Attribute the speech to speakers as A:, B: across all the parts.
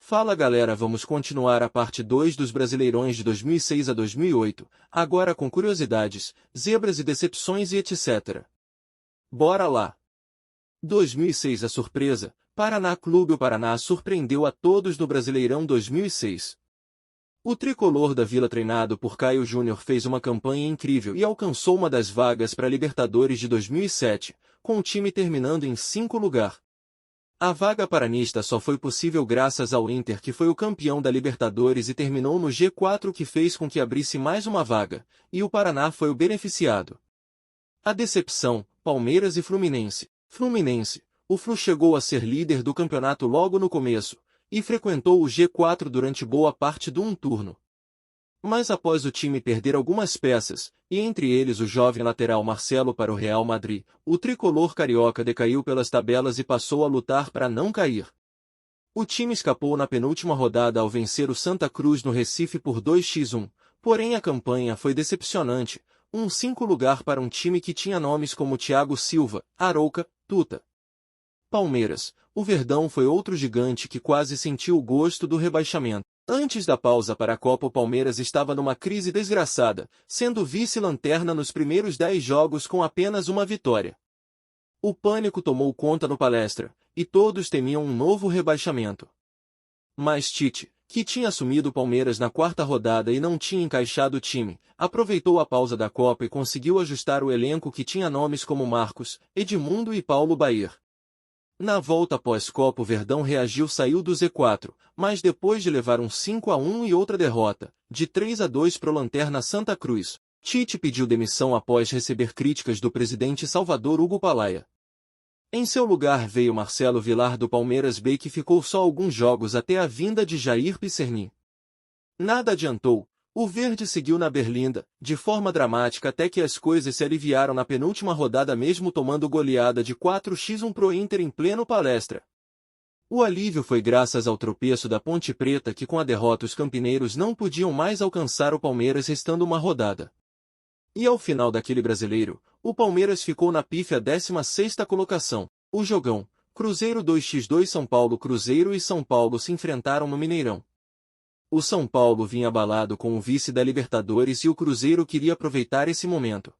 A: Fala galera, vamos continuar a parte 2 dos Brasileirões de 2006 a 2008, agora com curiosidades, zebras e decepções e etc. Bora lá! 2006 A surpresa, Paraná Clube. O Paraná surpreendeu a todos no Brasileirão 2006. O tricolor da Vila, treinado por Caio Júnior, fez uma campanha incrível e alcançou uma das vagas para a Libertadores de 2007, com o time terminando em 5º lugar. A vaga paranista só foi possível graças ao Inter, que foi o campeão da Libertadores e terminou no G4, que fez com que abrisse mais uma vaga, e o Paraná foi o beneficiado. A decepção, Palmeiras e Fluminense. Fluminense. O Flu chegou a ser líder do campeonato logo no começo, e frequentou o G4 durante boa parte do turno. Mas após o time perder algumas peças, e entre eles o jovem lateral Marcelo para o Real Madrid, o tricolor carioca decaiu pelas tabelas e passou a lutar para não cair. O time escapou na penúltima rodada ao vencer o Santa Cruz no Recife por 2-1, porém a campanha foi decepcionante, 5º lugar para um time que tinha nomes como Thiago Silva, Arouca, Tuta. Palmeiras. O Verdão foi outro gigante que quase sentiu o gosto do rebaixamento. Antes da pausa para a Copa, o Palmeiras estava numa crise desgraçada, sendo vice-lanterna nos primeiros 10 jogos com apenas uma vitória. O pânico tomou conta no Palestra, e todos temiam um novo rebaixamento. Mas Tite, que tinha assumido o Palmeiras na 4ª rodada e não tinha encaixado o time, aproveitou a pausa da Copa e conseguiu ajustar o elenco, que tinha nomes como Marcos, Edmundo e Paulo Baier. Na volta pós-Copa, o Verdão reagiu, saiu do Z4, mas depois de levar um 5-1 e outra derrota, de 3-2 pro lanterna Santa Cruz, Tite pediu demissão após receber críticas do presidente Salvador Hugo Palaia. Em seu lugar veio Marcelo Vilar do Palmeiras B, que ficou só alguns jogos até a vinda de Jair Pisserni. Nada adiantou. O verde seguiu na berlinda, de forma dramática, até que as coisas se aliviaram na penúltima rodada, mesmo tomando goleada de 4-1 pro Inter em pleno Palestra. O alívio foi graças ao tropeço da Ponte Preta, que com a derrota os campineiros não podiam mais alcançar o Palmeiras, restando uma rodada. E ao final daquele brasileiro, o Palmeiras ficou na pífia 16ª colocação. O jogão, Cruzeiro 2x2. São Paulo. Cruzeiro e São Paulo se enfrentaram no Mineirão. O São Paulo vinha abalado com o vice da Libertadores e o Cruzeiro queria aproveitar esse momento.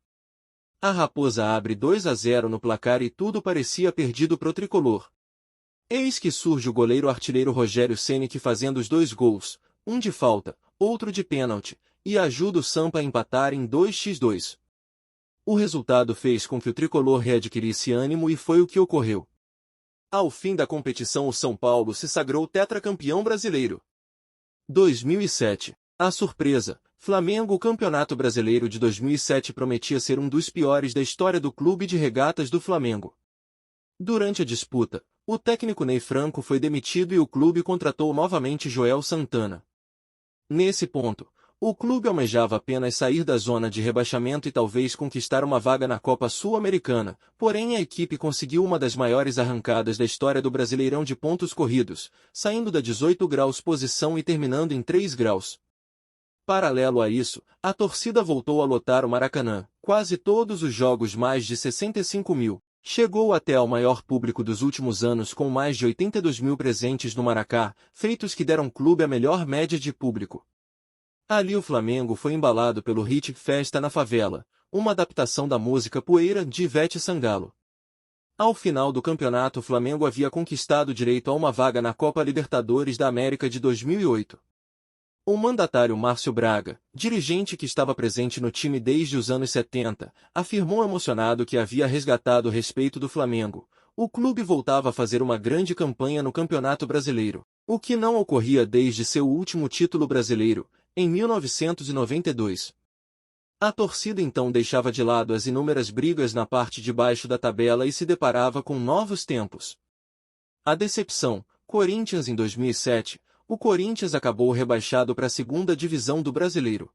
A: A Raposa abre 2-0 no placar e tudo parecia perdido pro tricolor. Eis que surge o goleiro artilheiro Rogério Ceni, fazendo os 2 gols, um de falta, outro de pênalti, e ajuda o Sampa a empatar em 2x2. O resultado fez com que o tricolor readquirisse ânimo e foi o que ocorreu. Ao fim da competição, o São Paulo se sagrou tetracampeão brasileiro. 2007. A surpresa, Flamengo. O Campeonato Brasileiro de 2007 prometia ser um dos piores da história do Clube de Regatas do Flamengo. Durante a disputa, o técnico Ney Franco foi demitido e o clube contratou novamente Joel Santana. Nesse ponto, o clube almejava apenas sair da zona de rebaixamento e talvez conquistar uma vaga na Copa Sul-Americana, porém a equipe conseguiu uma das maiores arrancadas da história do Brasileirão de pontos corridos, saindo da 18 graus posição e terminando em 3 graus. Paralelo a isso, a torcida voltou a lotar o Maracanã, quase todos os jogos, mais de 65 mil. Chegou até ao maior público dos últimos anos, com mais de 82 mil presentes no Maracá, feitos que deram ao clube a melhor média de público. Ali o Flamengo foi embalado pelo hit Festa na Favela, uma adaptação da música Poeira de Ivete Sangalo. Ao final do campeonato, o Flamengo havia conquistado direito a uma vaga na Copa Libertadores da América de 2008. O mandatário Márcio Braga, dirigente que estava presente no time desde os anos 70, afirmou emocionado que havia resgatado o respeito do Flamengo. O clube voltava a fazer uma grande campanha no Campeonato Brasileiro, o que não ocorria desde seu último título brasileiro, em 1992. A torcida então deixava de lado as inúmeras brigas na parte de baixo da tabela e se deparava com novos tempos. A decepção, Corinthians. Em 2007, o Corinthians acabou rebaixado para a 2ª divisão do Brasileiro.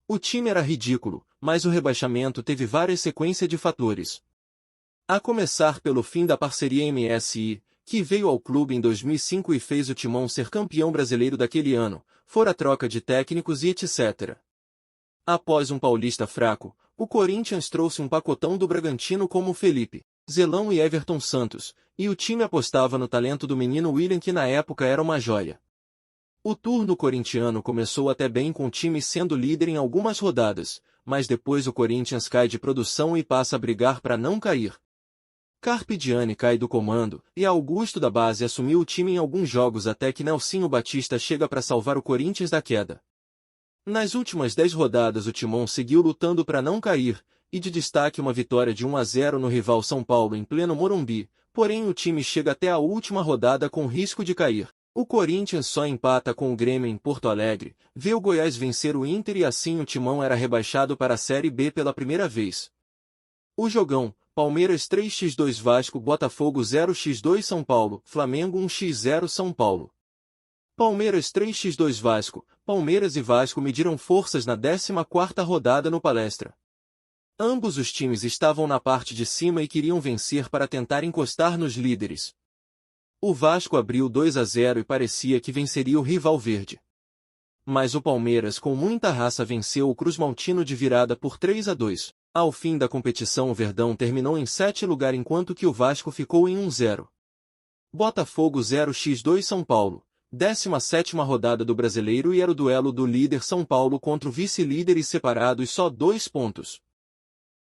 A: O time era ridículo, mas o rebaixamento teve várias sequências de fatores. A começar pelo fim da parceria MSI, que veio ao clube em 2005 e fez o Timão ser campeão brasileiro daquele ano, fora a troca de técnicos e etc. Após um paulista fraco, o Corinthians trouxe um pacotão do Bragantino como Felipe, Zelão e Everton Santos, e o time apostava no talento do menino William, que na época era uma joia. O turno corintiano começou até bem com o time sendo líder em algumas rodadas, mas depois o Corinthians cai de produção e passa a brigar para não cair. Carpegiani cai do comando, e Augusto da base assumiu o time em alguns jogos até que Nelsinho Batista chega para salvar o Corinthians da queda. Nas últimas 10 rodadas o Timão seguiu lutando para não cair, e de destaque uma vitória de 1-0 no rival São Paulo em pleno Morumbi, porém o time chega até a última rodada com risco de cair. O Corinthians só empata com o Grêmio em Porto Alegre, vê o Goiás vencer o Inter e assim o Timão era rebaixado para a Série B pela primeira vez. O jogão: Palmeiras 3x2 Vasco, Botafogo 0x2 São Paulo, Flamengo 1x0 São Paulo. Palmeiras 3x2 Vasco. Palmeiras e Vasco mediram forças na 14ª rodada no Palestra. Ambos os times estavam na parte de cima e queriam vencer para tentar encostar nos líderes. O Vasco abriu 2-0 e parecia que venceria o rival verde. Mas o Palmeiras com muita raça venceu o Cruzmaltino de virada por 3-2. Ao fim da competição o Verdão terminou em 7º lugar enquanto que o Vasco ficou em 1-0. Botafogo 0x2 São Paulo. 17ª rodada do Brasileiro e era o duelo do líder São Paulo contra o vice-líder e separados só 2 pontos.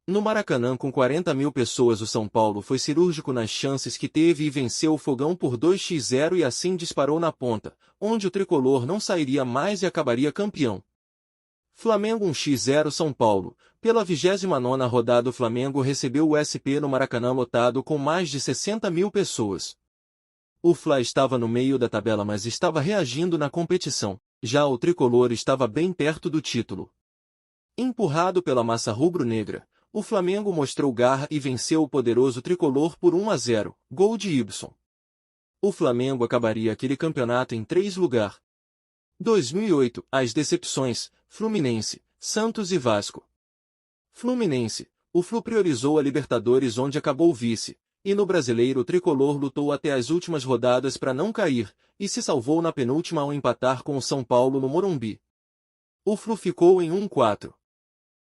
A: No Maracanã com 40 mil pessoas o São Paulo foi cirúrgico nas chances que teve e venceu o Fogão por 2x0 e assim disparou na ponta, onde o tricolor não sairia mais e acabaria campeão. Flamengo 1x0 São Paulo. Pela 29ª rodada o Flamengo recebeu o SP no Maracanã lotado com mais de 60 mil pessoas. O Fla estava no meio da tabela mas estava reagindo na competição, já o tricolor estava bem perto do título. Empurrado pela massa rubro-negra, o Flamengo mostrou garra e venceu o poderoso tricolor por 1-0, gol de Ibson. O Flamengo acabaria aquele campeonato em 3 lugar. 2008, as decepções: Fluminense, Santos e Vasco. Fluminense, o Flu priorizou a Libertadores onde acabou vice, e no Brasileiro o tricolor lutou até as últimas rodadas para não cair, e se salvou na penúltima ao empatar com o São Paulo no Morumbi. O Flu ficou em 1-4.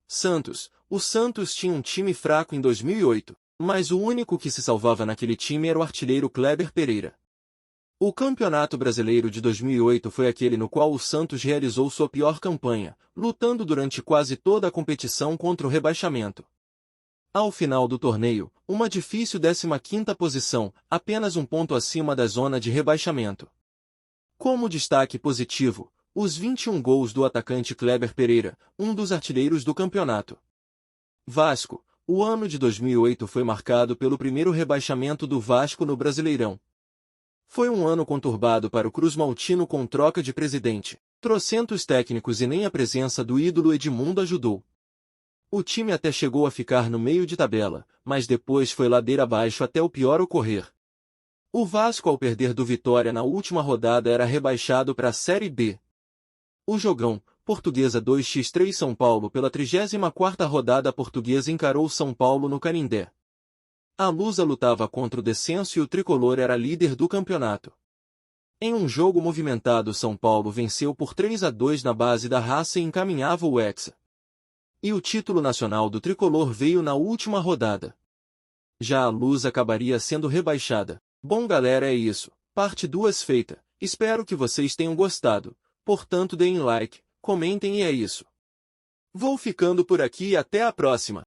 A: Santos, o Santos tinha um time fraco em 2008, mas o único que se salvava naquele time era o artilheiro Kleber Pereira. O Campeonato Brasileiro de 2008 foi aquele no qual o Santos realizou sua pior campanha, lutando durante quase toda a competição contra o rebaixamento. Ao final do torneio, uma difícil 15ª posição, apenas um ponto acima da zona de rebaixamento. Como destaque positivo, os 21 gols do atacante Kleber Pereira, um dos artilheiros do campeonato. Vasco, o ano de 2008 foi marcado pelo primeiro rebaixamento do Vasco no Brasileirão. Foi um ano conturbado para o Cruzmaltino com troca de presidente, trocentos técnicos e nem a presença do ídolo Edmundo ajudou. O time até chegou a ficar no meio de tabela, mas depois foi ladeira abaixo até o pior ocorrer. O Vasco ao perder do Vitória na última rodada era rebaixado para a Série B. O jogão: Portuguesa 2x3 São Paulo. Pela 34ª rodada a Portuguesa encarou São Paulo no Canindé. A Lusa lutava contra o descenso e o tricolor era líder do campeonato. Em um jogo movimentado São Paulo venceu por 3-2 na base da raça e encaminhava o Hexa. E o título nacional do tricolor veio na última rodada. Já a Lusa acabaria sendo rebaixada. Bom galera, é isso, parte 2 feita, espero que vocês tenham gostado, portanto deem like, comentem e é isso. Vou ficando por aqui e até a próxima.